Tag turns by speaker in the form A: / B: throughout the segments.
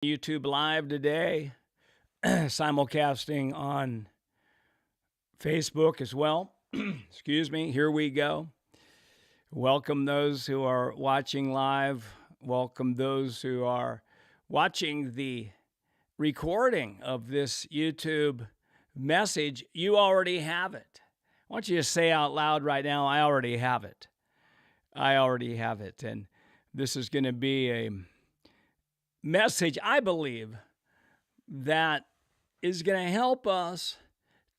A: YouTube Live today, simulcasting on Facebook as well. Excuse me. Here we go. Welcome those who are watching live. Welcome those who are watching the recording of this YouTube message. You already have it. I want you to say out loud right now, I already have it. I already have it. And this is going to be a message, I believe, that is going to help us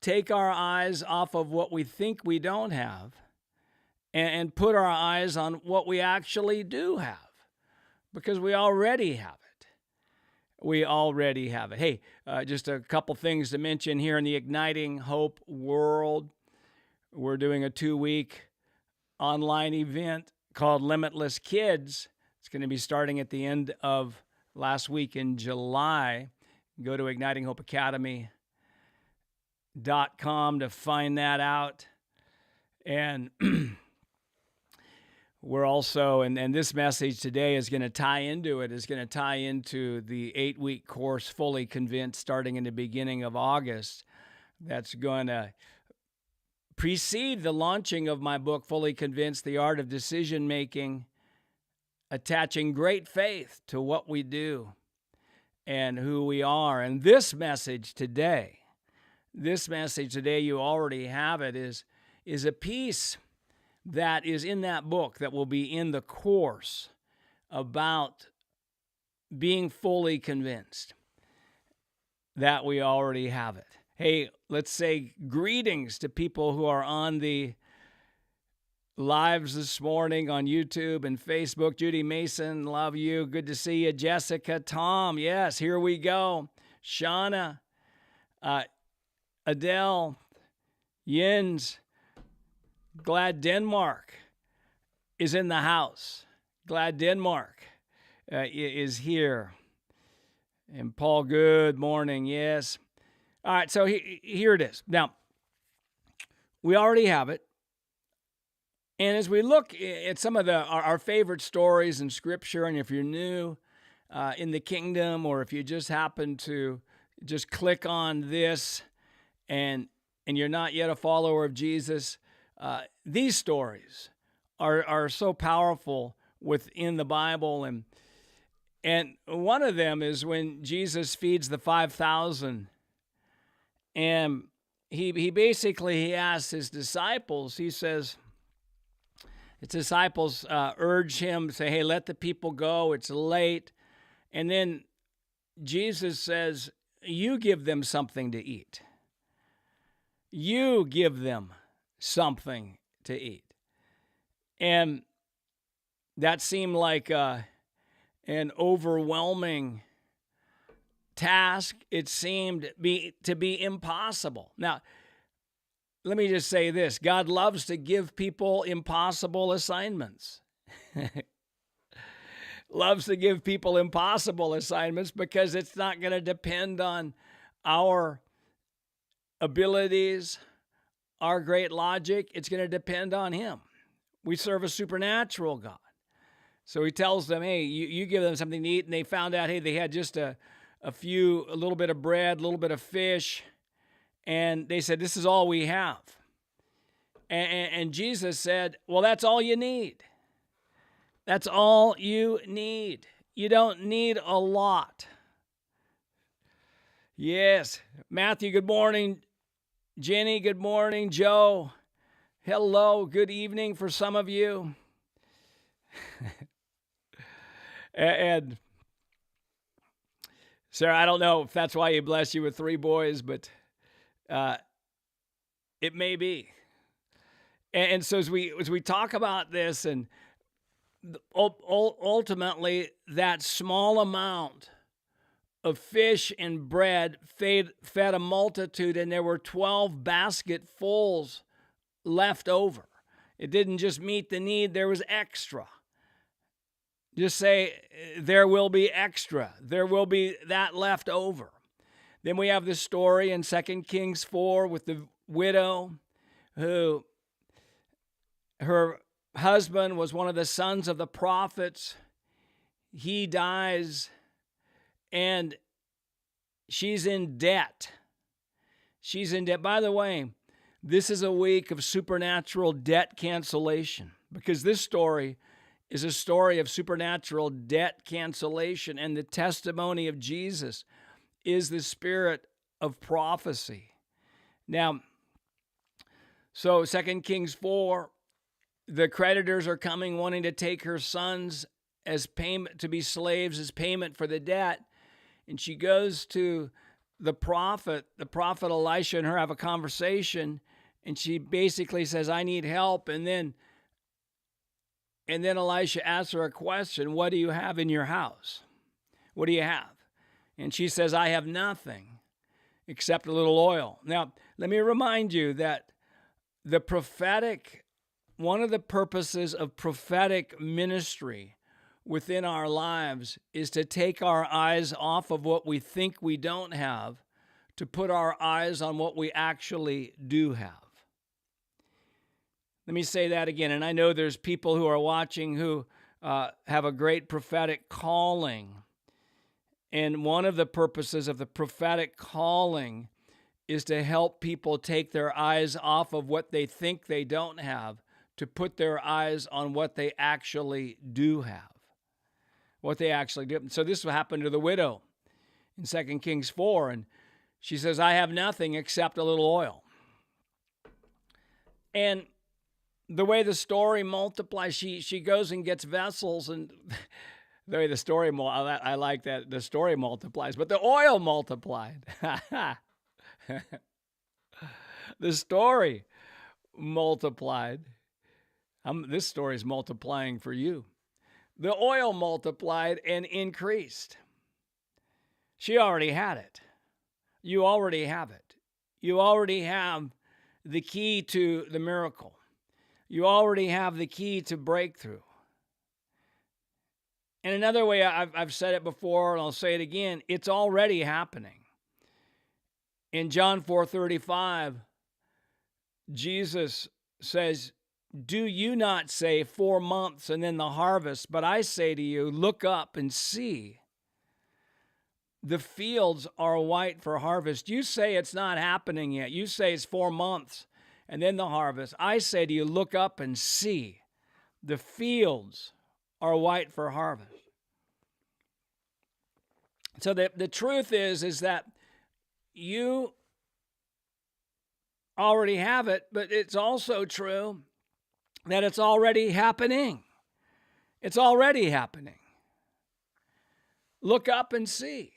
A: take our eyes off of what we think we don't have and put our eyes on what we actually do have, because we already have it. We already have it. Hey, just a couple things to mention here in the Igniting Hope world. We're doing a 2-week online event called Limitless Kids. It's going to be starting at the end of last week in July. Go to ignitinghopeacademy.com to find that out. And we're also, and this message today is going to tie into it, is going to tie into the 8-week course, Fully Convinced, starting in the beginning of August. That's going to precede the launching of my book, Fully Convinced, The Art of Decision Making, attaching great faith to what we do and who we are. And this message today, you already have it, is a piece that is in that book that will be in the course about being fully convinced that we already have it. Hey, let's say greetings to people who are on the lives this morning on YouTube and Facebook. Judy Mason, love you. Good to see you. Jessica, Tom, yes, here we go. Shauna, Adele, Jens, glad Denmark is in the house. Glad Denmark is here. And Paul, good morning, yes. All right, so here it is. Now, we already have it. And as we look at some of our favorite stories in Scripture, and if you're new in the kingdom, or if you just happen to just click on this and you're not yet a follower of Jesus, these stories are so powerful within the Bible. And one of them is when Jesus feeds the 5,000, and he basically asks his disciples, he says, his disciples urge him, say, hey, let the people go. It's late. And then Jesus says, you give them something to eat. You give them something to eat. And that seemed like an overwhelming task. It seemed to be impossible. Now, let me just say this. God loves to give people impossible assignments. Loves to give people impossible assignments because it's not going to depend on our abilities, our great logic. It's going to depend on Him. We serve a supernatural God. So He tells them, hey, you give them something to eat. And they found out, hey, they had just a little bit of bread, a little bit of fish. And they said, this is all we have. And Jesus said, well, that's all you need. That's all you need. You don't need a lot. Yes. Matthew, good morning. Jenny, good morning. Joe, hello. Good evening for some of you. And Sarah, I don't know if that's why He blessed you with 3 boys, but it may be. And so as we talk about this, and ultimately that small amount of fish and bread fed a multitude, and there were 12 basketfuls left over. It didn't just meet the need, there was extra. Just say, there will be extra. There will be that left over. Then we have the story in 2 Kings 4 with the widow who, her husband was one of the sons of the prophets. He dies, and she's in debt. She's in debt. By the way, this is a week of supernatural debt cancellation, because this story is a story of supernatural debt cancellation, and the testimony of Jesus is the spirit of prophecy. Now, so 2 Kings 4, the creditors are coming wanting to take her sons as payment, to be slaves as payment for the debt. And she goes to the prophet Elisha, and her have a conversation, and she basically says, I need help. And then Elisha asks her a question, what do you have in your house? What do you have? And she says, I have nothing except a little oil. Now, let me remind you that one of the purposes of prophetic ministry within our lives is to take our eyes off of what we think we don't have, to put our eyes on what we actually do have. Let me say that again. And I know there's people who are watching who have a great prophetic calling. And one of the purposes of the prophetic calling is to help people take their eyes off of what they think they don't have, to put their eyes on what they actually do have. What they actually do. So this happened to the widow in 2 Kings 4. And she says, I have nothing except a little oil. And the way the story multiplies, she goes and gets vessels, and the way the story, I like that the story multiplies, but the oil multiplied. The story multiplied. This story is multiplying for you. The oil multiplied and increased. She already had it. You already have it. You already have the key to the miracle. You already have the key to breakthrough. And another way, I've said it before, and I'll say it again, it's already happening. In John 4:35, Jesus says, do you not say 4 months and then the harvest? But I say to you, look up and see. The fields are white for harvest. You say it's not happening yet. You say it's 4 months and then the harvest. I say to you, look up and see. The fields are white for harvest. So the truth is that you already have it, but it's also true that it's already happening. It's already happening. Look up and see.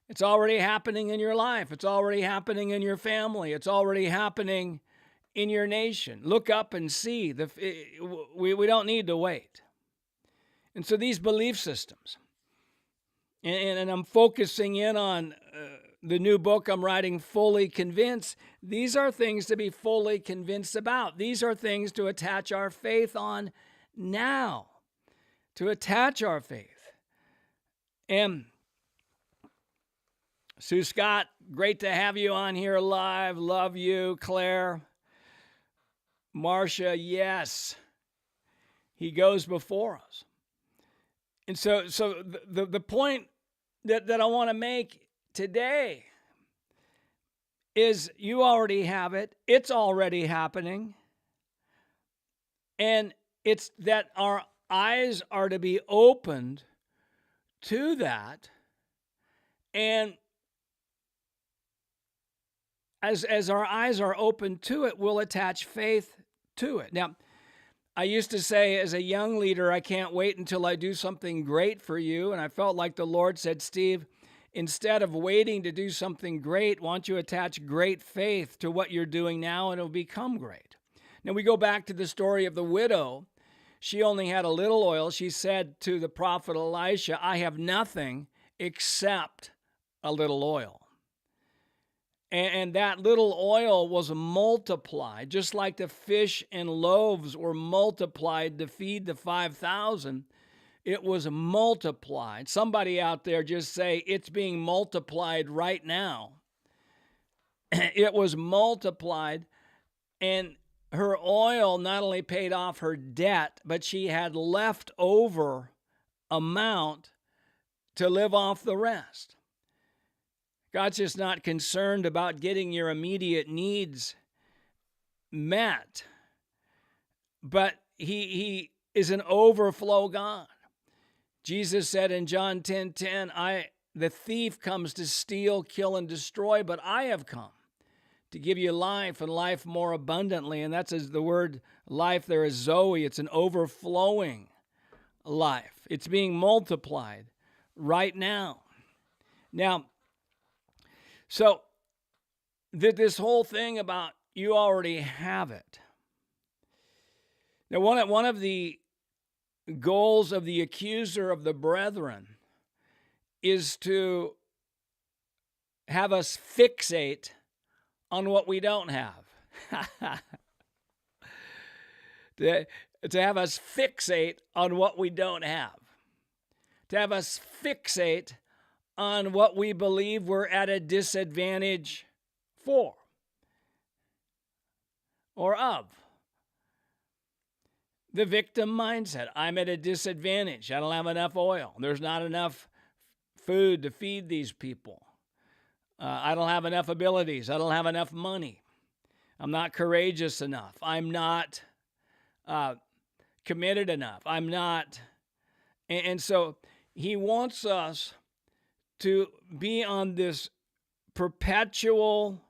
A: It's already happening in your life. It's already happening in your family. It's already happening in your nation. Look up and see. We don't need to wait. And so these belief systems, and I'm focusing in on the new book I'm writing, Fully Convinced. These are things to be fully convinced about. These are things to attach our faith on now, to attach our faith. And Sue Scott, great to have you on here live. Love you. Claire, Marcia, yes, he goes before us. And so the point that I want to make today is you already have it. It's already happening. And it's that our eyes are to be opened to that. And as our eyes are open to it, we'll attach faith to it. Now, I used to say as a young leader, I can't wait until I do something great for you. And I felt like the Lord said, Steve, instead of waiting to do something great, why don't you attach great faith to what you're doing now, and it'll become great. Now we go back to the story of the widow. She only had a little oil. She said to the prophet Elisha, I have nothing except a little oil. And that little oil was multiplied, just like the fish and loaves were multiplied to feed the 5,000. It was multiplied. Somebody out there just say, it's being multiplied right now. It was multiplied, and her oil not only paid off her debt, but she had leftover amount to live off the rest. God's just not concerned about getting your immediate needs met, but he is an overflow God. Jesus said in John 10:10, the thief comes to steal, kill, and destroy, but I have come to give you life and life more abundantly. And that's the word life there is Zoe. It's an overflowing life. It's being multiplied right now. Now, so this whole thing about you already have it. Now, one of the goals of the accuser of the brethren is to have us fixate on what we don't have. to have us fixate on what we don't have. To have us fixate on what we believe we're at a disadvantage for or of. The victim mindset. I'm at a disadvantage. I don't have enough oil. There's not enough food to feed these people. I don't have enough abilities. I don't have enough money. I'm not courageous enough. I'm not committed enough. I'm not. And so he wants us to be on this perpetual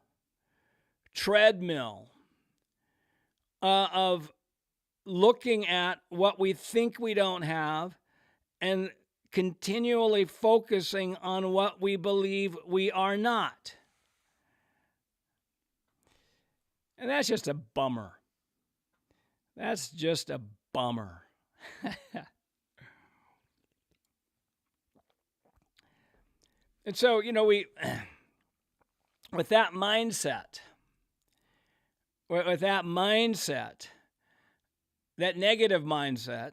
A: treadmill of looking at what we think we don't have and continually focusing on what we believe we are not. And that's just a bummer. That's just a bummer. And so, we, with that mindset, that negative mindset,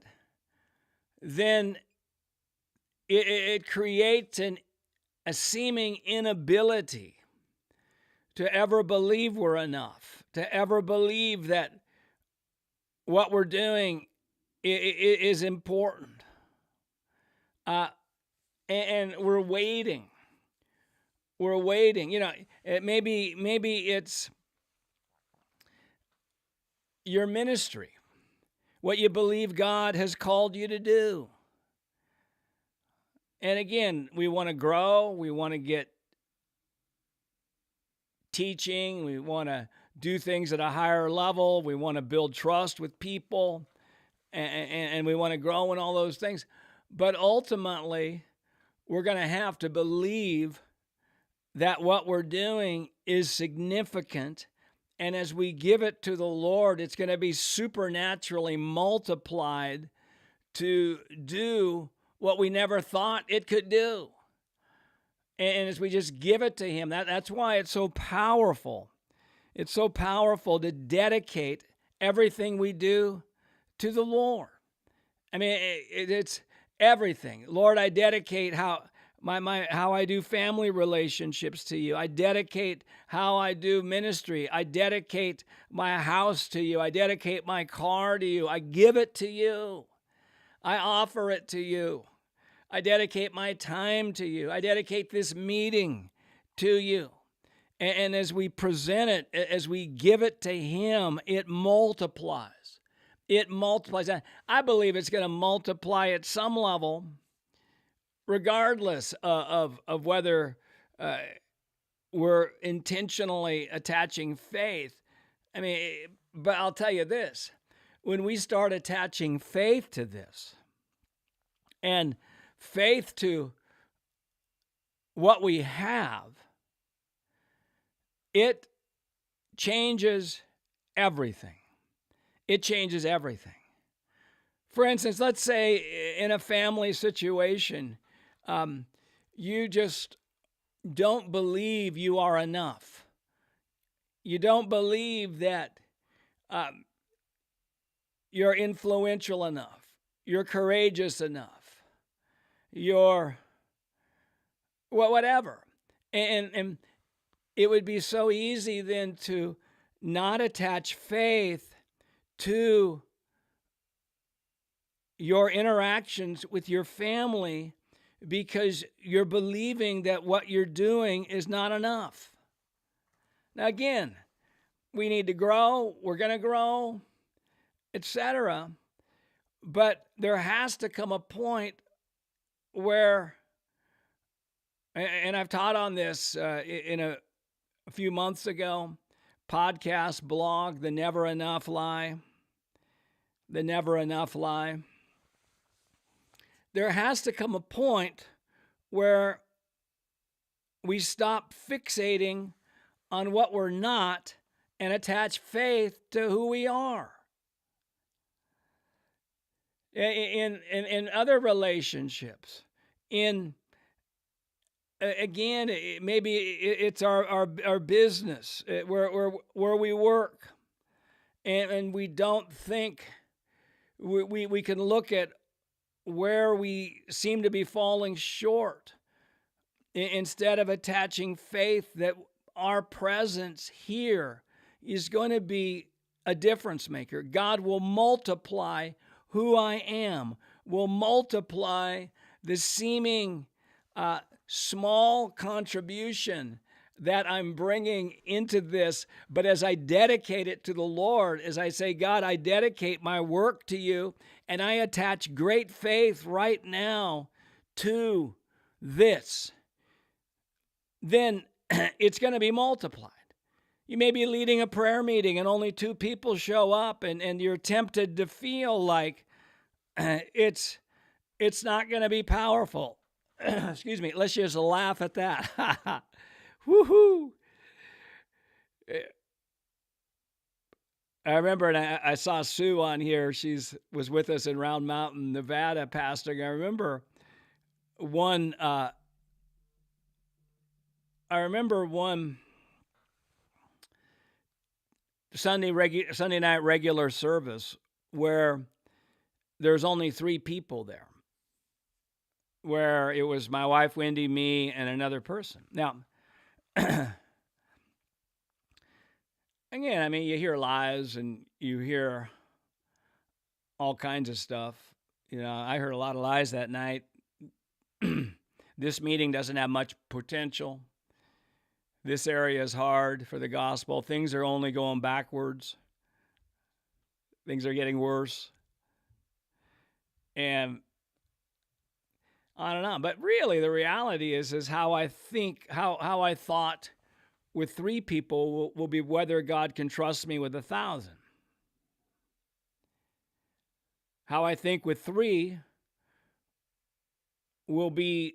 A: then it creates a seeming inability to ever believe we're enough, to ever believe that what we're doing is important. And we're waiting. We're waiting. Maybe it's your ministry, what you believe God has called you to do. And again, we want to grow. We want to get teaching. We want to do things at a higher level. We want to build trust with people. And we want to grow in all those things. But ultimately, we're going to have to believe that what we're doing is significant. And as we give it to the Lord, it's going to be supernaturally multiplied to do what we never thought it could do. And as we just give it to Him, that's why it's so powerful. It's so powerful to dedicate everything we do to the Lord. I mean, it's everything. Lord, I dedicate how I do family relationships to you. I dedicate how I do ministry. I dedicate my house to you. I dedicate my car to you. I give it to you. I offer it to you. I dedicate my time to you. I dedicate this meeting to you. And as we present it, as we give it to Him, it multiplies. It multiplies. I believe it's going to multiply at some level, regardless of whether we're intentionally attaching faith. I mean, but I'll tell you this. When we start attaching faith to this, and faith to what we have, it changes everything. It changes everything. For instance, let's say in a family situation, you just don't believe you are enough. You don't believe that you're influential enough. You're courageous enough. You're whatever. And it would be so easy then to not attach faith to your interactions with your family because you're believing that what you're doing is not enough. Now, again, we need to grow, we're going to grow, etc. But there has to come a point where, and I've taught on this in a few months ago, podcast, blog, The Never Enough Lie. The Never Enough Lie. There has to come a point where we stop fixating on what we're not and attach faith to who we are. In other relationships, again, maybe it's our business where we work, and we don't think we can look at where we seem to be falling short instead of attaching faith that our presence here is going to be a difference maker. God will multiply who I am, will multiply the seeming small contribution that I'm bringing into this. But as I dedicate it to the Lord, as I say, God, I dedicate my work to you, and I attach great faith right now to this, then it's going to be multiplied. You may be leading a prayer meeting and only 2 people show up, and you're tempted to feel like it's not going to be powerful. Excuse me. Let's just laugh at that. Woohoo! I remember, and I saw Sue on here. Was with us in Round Mountain, Nevada, pastoring. I remember one Sunday night regular service where there's only 3 people there, where it was my wife, Wendy, me, and another person. Now, again, I mean, you hear lies and you hear all kinds of stuff. I heard a lot of lies that night. This meeting doesn't have much potential. This area is hard for the gospel. Things are only going backwards. Things are getting worse. And I don't know. But really, the reality is how I think, how I thought with 3 people will be whether God can trust me with 1,000. How I think with 3 will be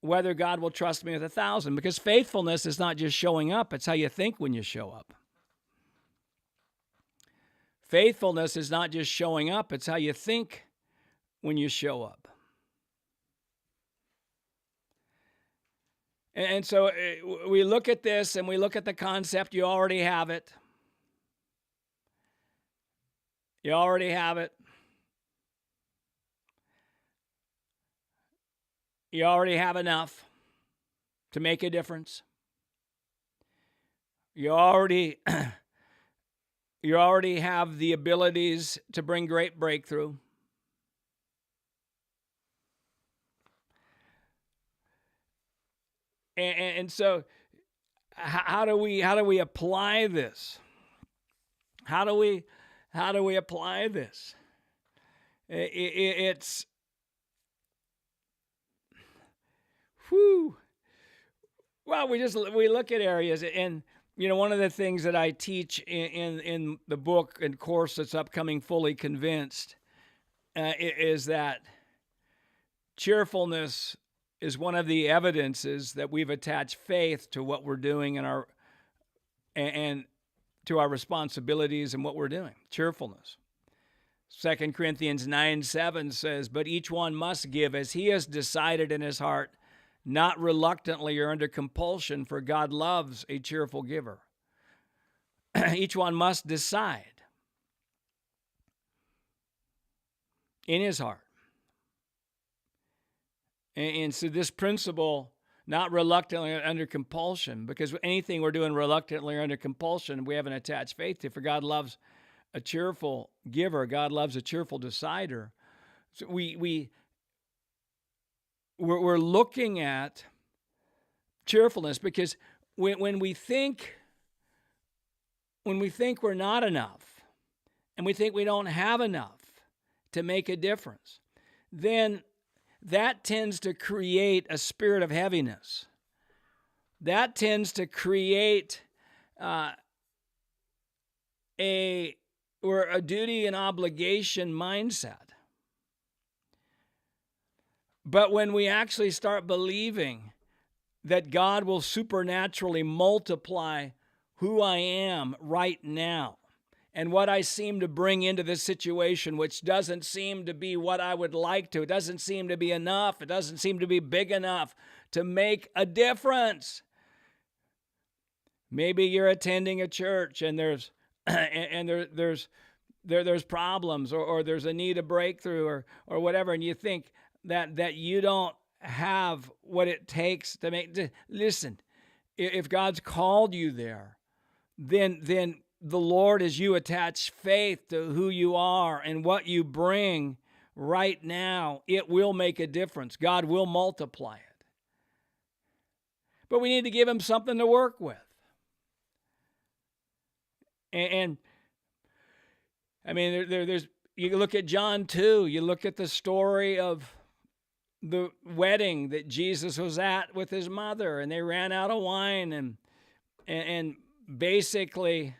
A: whether God will trust me with 1,000. Because faithfulness is not just showing up, it's how you think when you show up. Faithfulness is not just showing up, it's how you think when you show up. And so we look at this and we look at the concept, you already have it. You already have it. You already have enough to make a difference. You already have the abilities to bring great breakthrough. And so how do we apply this? How do we apply this? It's whew. Well, we look at areas, and one of the things that I teach in the book and course that's upcoming, Fully Convinced, is that cheerfulness is one of the evidences that we've attached faith to what we're doing and to our responsibilities and what we're doing. Cheerfulness. 2 Corinthians 9:7 says, "But each one must give as he has decided in his heart, not reluctantly or under compulsion, for God loves a cheerful giver." Each one must decide in his heart. And so this principle, not reluctantly or under compulsion, because anything we're doing reluctantly or under compulsion, we haven't attached faith to. For God loves a cheerful giver. God loves a cheerful decider. So we we're looking at cheerfulness, because when we think we're not enough, and we think we don't have enough to make a difference, then that tends to create a spirit of heaviness. That tends to create a duty and obligation mindset. But when we actually start believing that God will supernaturally multiply who I am right now and what I seem to bring into this situation, which doesn't seem to be what I would like to, it doesn't seem to be enough, it doesn't seem to be big enough to make a difference. Maybe you're attending a church and there's problems, or there's a need of breakthrough, or whatever, and you think that you don't have what it takes to make. Listen, if God's called you there, then the Lord, as you attach faith to who you are and what you bring right now, it will make a difference. God will multiply it. But we need to give him something to work with. And I mean, there's, you look at John 2, you look at the story of the wedding that Jesus was at with his mother, and they ran out of wine, and basically,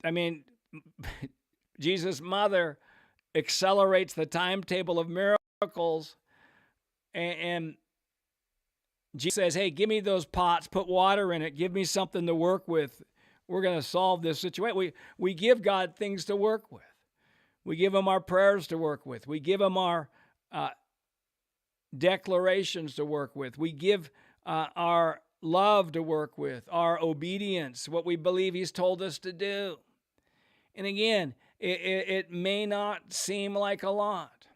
A: I mean, Jesus' mother accelerates the timetable of miracles, and Jesus says, hey, give me those pots, put water in it, give me something to work with. We're going to solve this situation. We give God things to work with. We give him our prayers to work with. We give him our declarations to work with. We give our love to work with, our obedience, what we believe he's told us to do. And again, it may not seem like a lot.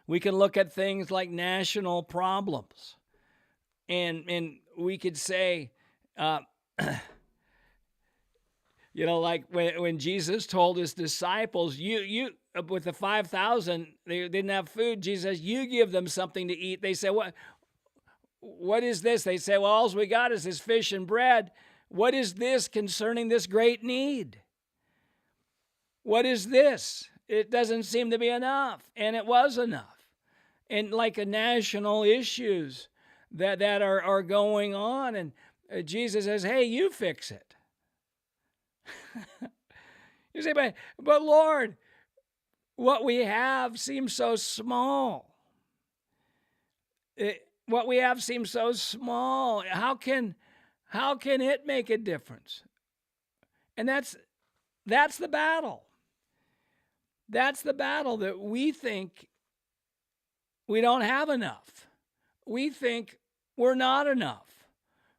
A: We can look at things like national problems, and we could say, like when Jesus told his disciples, you with the 5,000, they didn't have food. Jesus says, you give them something to eat. They say, what is this? They say, well, all we got is this fish and bread. What is this concerning this great need? What is this? It doesn't seem to be enough. And it was enough. And like national issues that are going on. And Jesus says, hey, you fix it. You say, but Lord, what we have seems so small. What we have seems so small. How can it make a difference? And that's the battle. That's the battle, that we think we don't have enough. We think we're not enough.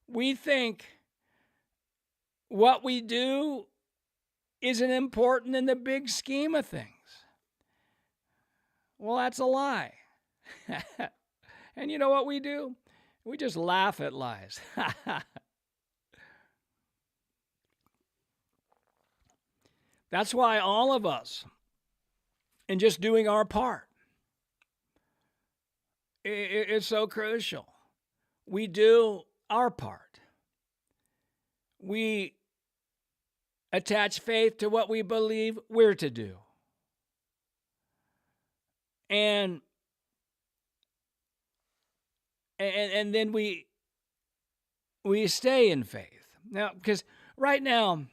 A: We think what we do isn't important in the big scheme of things. Well, that's a lie. And you know what we do? We just laugh at lies. That's why all of us, in just doing our part, it's so crucial. We do our part. We attach faith to what we believe we're to do. And then we stay in faith. Now, because right now,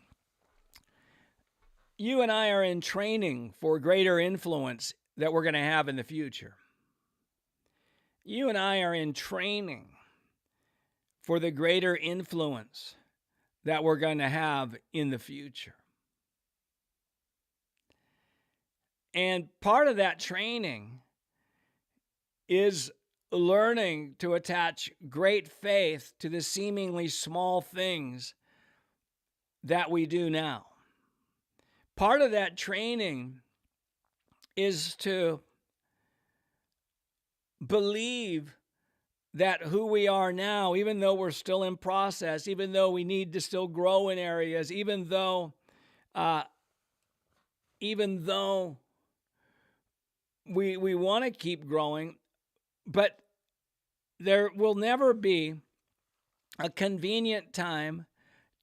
A: you and I are in training for greater influence that we're going to have in the future. You and I are in training for the greater influence that we're going to have in the future. And part of that training is learning to attach great faith to the seemingly small things that we do now. Part of that training is to believe that who we are now, even though we're still in process, even though we need to still grow in areas, even though we want to keep growing, but there will never be a convenient time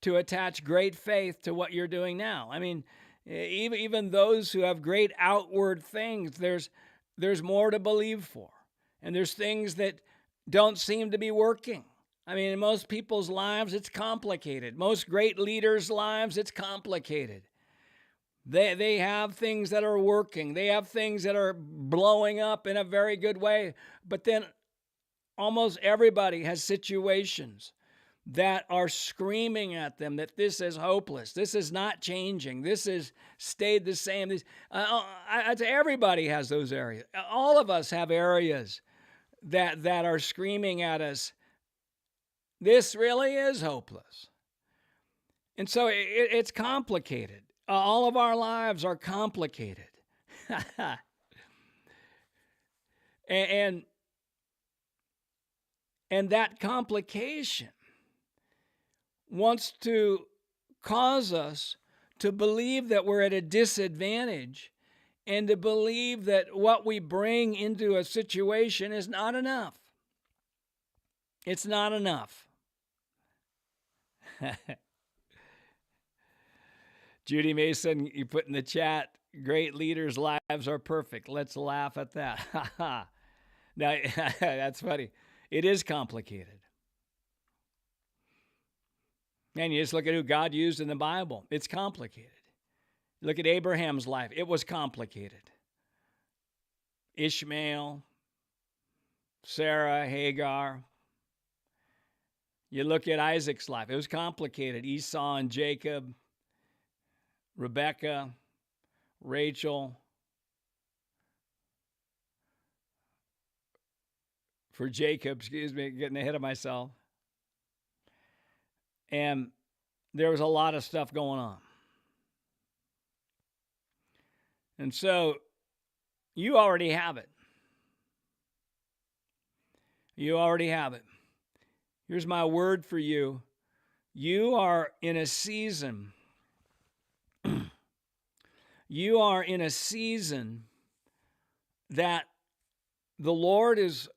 A: to attach great faith to what you're doing now. I mean, even those who have great outward things, there's more to believe for. And there's things that don't seem to be working. I mean, in most people's lives, it's complicated. Most great leaders' lives, it's complicated. They have things that are working. They have things that are blowing up in a very good way. But then almost everybody has situations that are screaming at them that this is hopeless. This is not changing. This has stayed the same. Everybody has those areas. All of us have areas that are screaming at us, this really is hopeless. And so it's complicated. All of our lives are complicated. and that complication wants to cause us to believe that we're at a disadvantage and to believe that what we bring into a situation is not enough. It's not enough. Judy Mason, you put in the chat, great leaders' lives are perfect. Let's laugh at that. Now, that's funny. It is complicated. Man, you just look at who God used in the Bible. It's complicated. Look at Abraham's life. It was complicated. Ishmael, Sarah, Hagar. You look at Isaac's life. It was complicated. Esau and Jacob, Rebekah, Rachel. For Jacob, getting ahead of myself. And there was a lot of stuff going on. And so you already have it. You already have it. Here's my word for you. You are in a season. You are in a season that the Lord is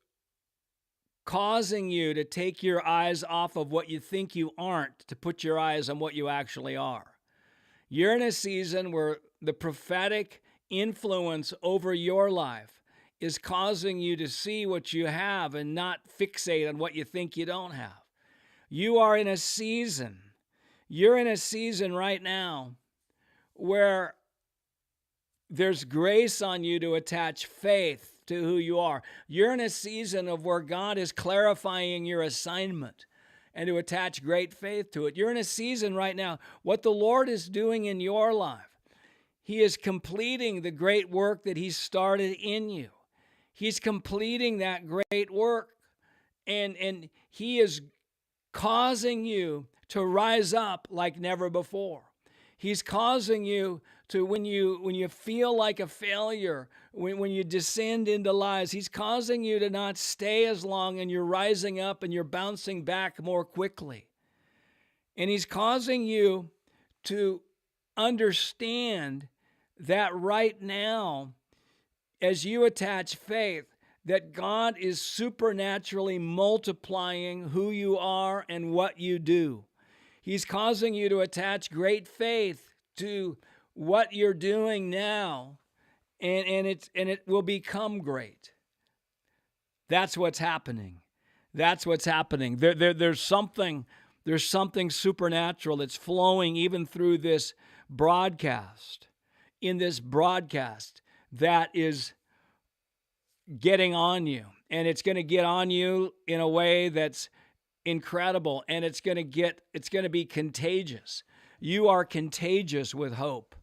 A: causing you to take your eyes off of what you think you aren't to put your eyes on what you actually are. You're in a season where the prophetic influence over your life is causing you to see what you have and not fixate on what you think you don't have. You are in a season, you're in a season right now where there's grace on you to attach faith to who you are. You're in a season of where God is clarifying your assignment and to attach great faith to it. You're in a season right now, what the Lord is doing in your life. He is completing the great work that He started in you. He's completing that great work, and He is causing you to rise up like never before. He's causing you to, when you feel like a failure, when you descend into lies, He's causing you to not stay as long, and you're rising up and you're bouncing back more quickly. And He's causing you to understand that right now, as you attach faith, that God is supernaturally multiplying who you are and what you do. He's causing you to attach great faith to what you're doing now, and it will become great. That's what's happening. That's what's happening. There's something supernatural that's flowing even through this broadcast. In this broadcast, that is getting on you, and it's going to get on you in a way that's incredible, and it's going to be contagious. You are contagious with hope.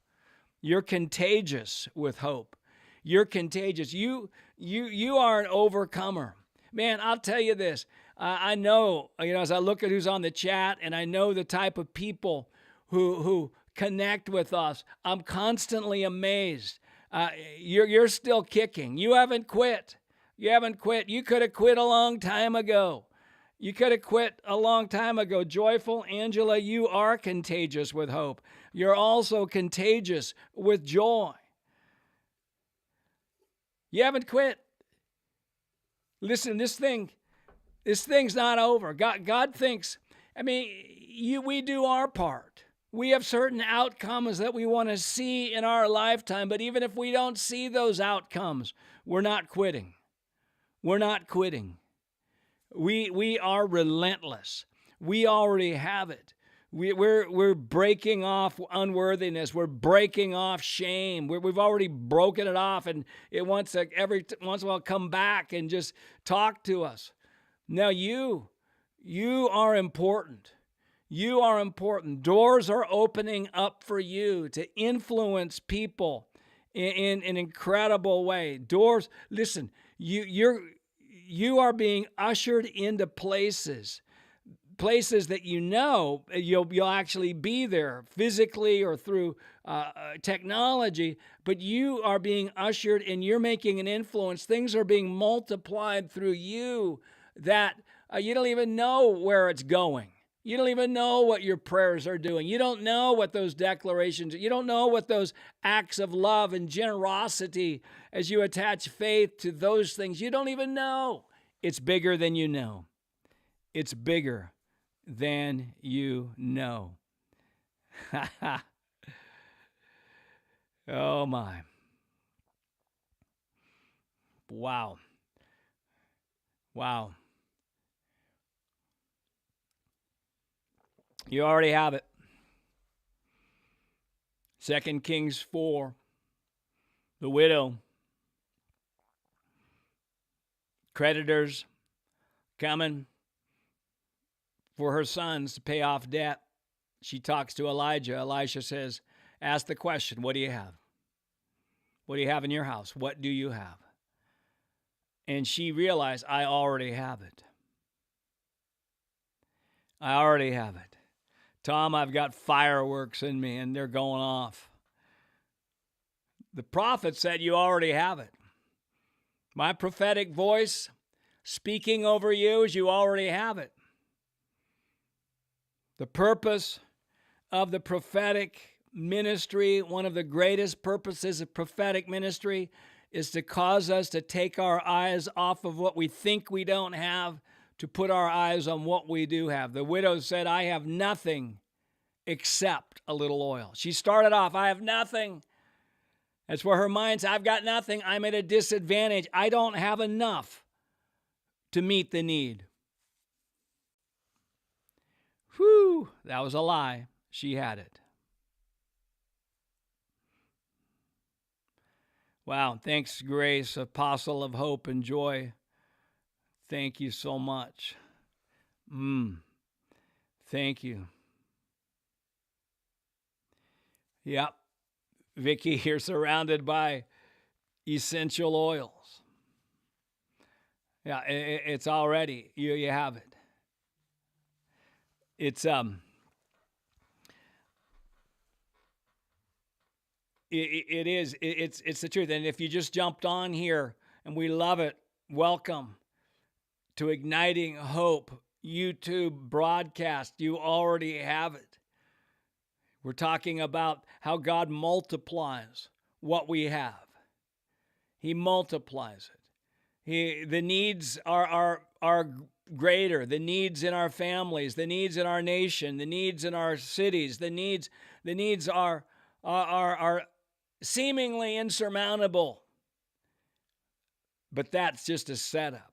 A: You're contagious with hope. You're contagious. You are an overcomer. Man, I'll tell you this. I know, as I look at who's on the chat, and I know the type of people who connect with us, I'm constantly amazed. You're still kicking. You haven't quit. You haven't quit. You could have quit a long time ago. You could have quit a long time ago. Joyful Angela, you are contagious with hope. You're also contagious with joy. You haven't quit. Listen, this thing's not over. God thinks, we do our part. We have certain outcomes that we want to see in our lifetime, but even if we don't see those outcomes, we're not quitting. We're not quitting. We are relentless. We already have it. We're breaking off unworthiness. We're breaking off shame. We've already broken it off, and it wants to every once in a while come back and just talk to us. Now you are important. You are important. Doors are opening up for you to influence people in an incredible way. Doors. Listen, you are being ushered into places that you'll actually be there physically or through technology, but you are being ushered and you're making an influence. Things are being multiplied through you that you don't even know where it's going. You don't even know what your prayers are doing. You don't know what those declarations, you don't know what those acts of love and generosity as you attach faith to those things. You don't even know. It's bigger than you know. It's bigger than you know. Oh my. Wow. Wow. You already have it. 2 Kings 4. The widow. Creditors coming for her sons to pay off debt. She talks to Elijah. Elisha says, ask the question, what do you have? What do you have in your house? What do you have? And she realized, I already have it. I already have it. Tom, I've got fireworks in me and they're going off. The prophet said, you already have it. My prophetic voice speaking over you is you already have it. The purpose of the prophetic ministry, one of the greatest purposes of prophetic ministry, is to cause us to take our eyes off of what we think we don't have, to put our eyes on what we do have. The widow said, I have nothing except a little oil. She started off, I have nothing. That's where her mind said, I've got nothing. I'm at a disadvantage. I don't have enough to meet the need. Whew, that was a lie. She had it. Wow, thanks, Grace, apostle of hope and joy. Thank you so much. Thank you. Yep. Vicky, you're surrounded by essential oils. Yeah, it's already, you have it. It's it's the truth. And if you just jumped on here, and we love it, welcome to Igniting Hope YouTube broadcast. You already have it. We're talking about how God multiplies what we have. He multiplies it. The needs are greater. The needs in our families, the needs in our nation, the needs in our cities, the needs are seemingly insurmountable. But that's just a setup.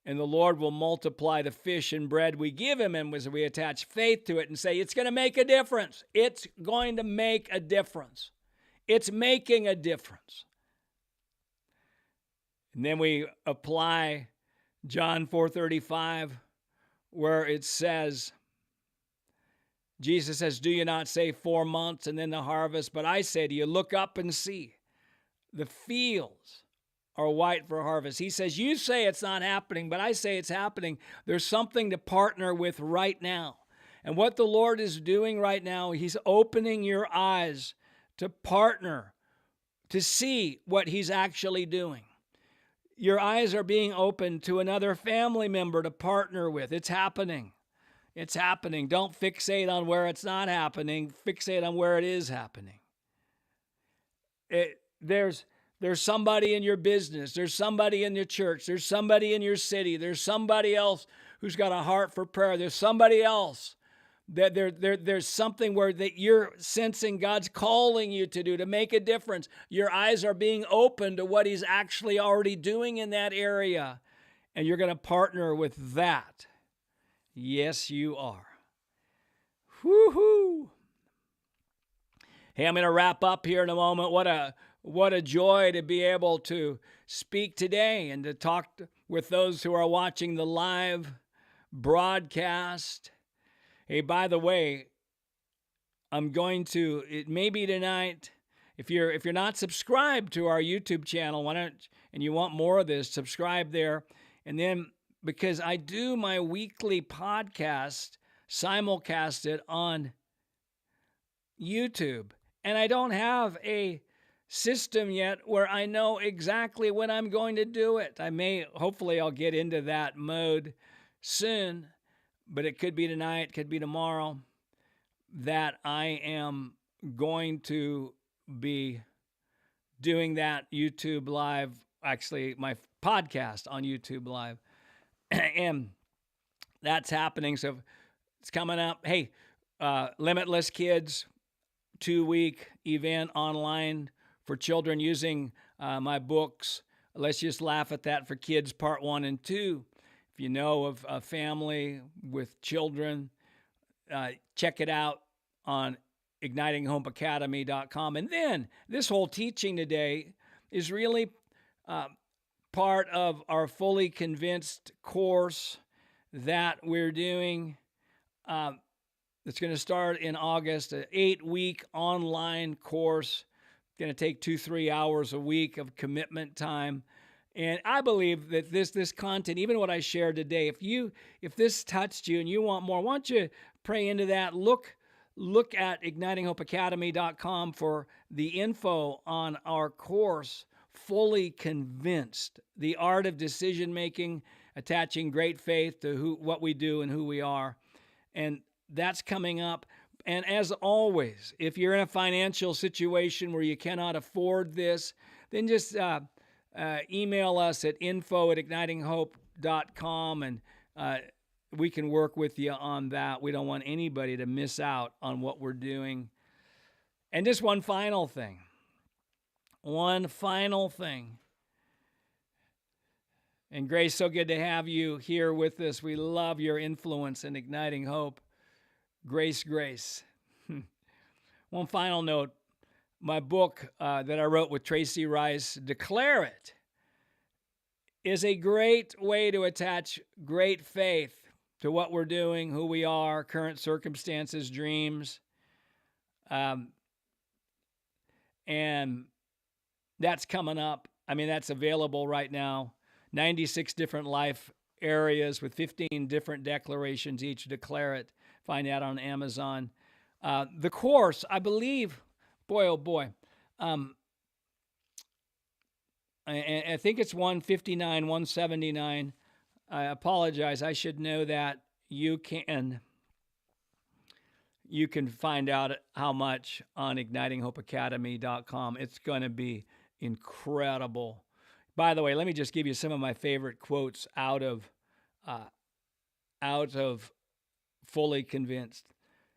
A: And the Lord will multiply the fish and bread we give him, and as we attach faith to it and say, it's going to make a difference. It's going to make a difference. It's making a difference. And then we apply John 4:35, where it says, Jesus says, do you not say 4 months and then the harvest? But I say to you, look up and see. The fields are white for harvest. He says, you say it's not happening, but I say it's happening. There's something to partner with right now. And what the Lord is doing right now, he's opening your eyes to partner, to see what he's actually doing. Your eyes are being opened to another family member to partner with. It's happening. It's happening. Don't fixate on where it's not happening. Fixate on where it is happening. There's somebody in your business. There's somebody in your church. There's somebody in your city. There's somebody else who's got a heart for prayer. There's somebody else that there's something where that you're sensing God's calling you to do, to make a difference. Your eyes are being opened to what He's actually already doing in that area. And you're going to partner with that. Yes, you are. Woo-hoo. Hey, I'm going to wrap up here in a moment. What a joy to be able to speak today and to talk with those who are watching the live broadcast. Hey, by the way, I'm going to, it may be tonight, if you're not subscribed to our YouTube channel, why don't, and you want more of this, subscribe there. And then, because I do my weekly podcast simulcasted on YouTube, and I don't have a system yet where I know exactly when I'm going to do it. Hopefully I'll get into that mode soon, but it could be tonight, could be tomorrow, that I am going to be doing that YouTube live, actually my podcast on YouTube live. And that's happening. So it's coming up. Hey, Limitless Kids 2-week event online for children using my books. Let's Just Laugh at That for Kids, Part 1 and 2. If you know of a family with children, check it out on ignitinghopeacademy.com. And then this whole teaching today is really part of our Fully Convinced course that we're doing. It's going to start in August, an 8-week online course. It's going to take 2-3 hours a week of commitment time. And I believe that this content, even what I shared today, if this touched you and you want more, why don't you pray into that? Look at ignitinghopeacademy.com for the info on our course, Fully Convinced, the art of decision making, attaching great faith to what we do and who we are. And that's coming up. And as always, if you're in a financial situation where you cannot afford this, then just email us at info@ignitinghope.com, and we can work with you on that. We don't want anybody to miss out on what we're doing. And just one final thing. And Grace, so good to have you here with us. We love your influence in Igniting Hope. Grace. One final note. My book that I wrote with Tracy Rice, Declare It, is a great way to attach great faith to what we're doing, who we are, current circumstances, dreams. And that's coming up. I mean, that's available right now. 96 different life areas with 15 different declarations each. Declare It. Find out on Amazon. The course, I believe, boy, oh boy. I think it's 159, 179. I apologize. I should know that. You can find out how much on ignitinghopeacademy.com. It's going to be incredible. By the way, let me just give you some of my favorite quotes out of Fully Convinced.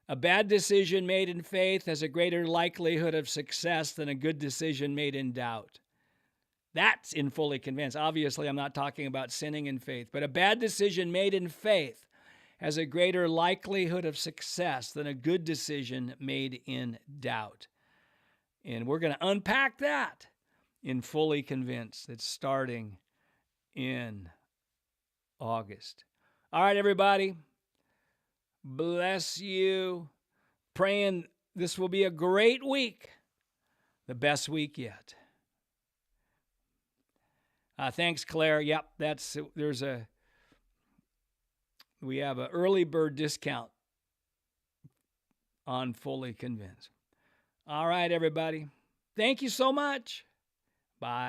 A: A bad decision made in faith has a greater likelihood of success than a good decision made in doubt. That's in Fully Convinced. Obviously, I'm not talking about sinning in faith, but a bad decision made in faith has a greater likelihood of success than a good decision made in doubt. And we're going to unpack that in Fully Convinced. It's starting in August. All right, everybody. Bless you. Praying this will be a great week. The best week yet. Thanks, Claire. Yep, we have an early bird discount on Fully Convinced. All right, everybody. Thank you so much. Bye.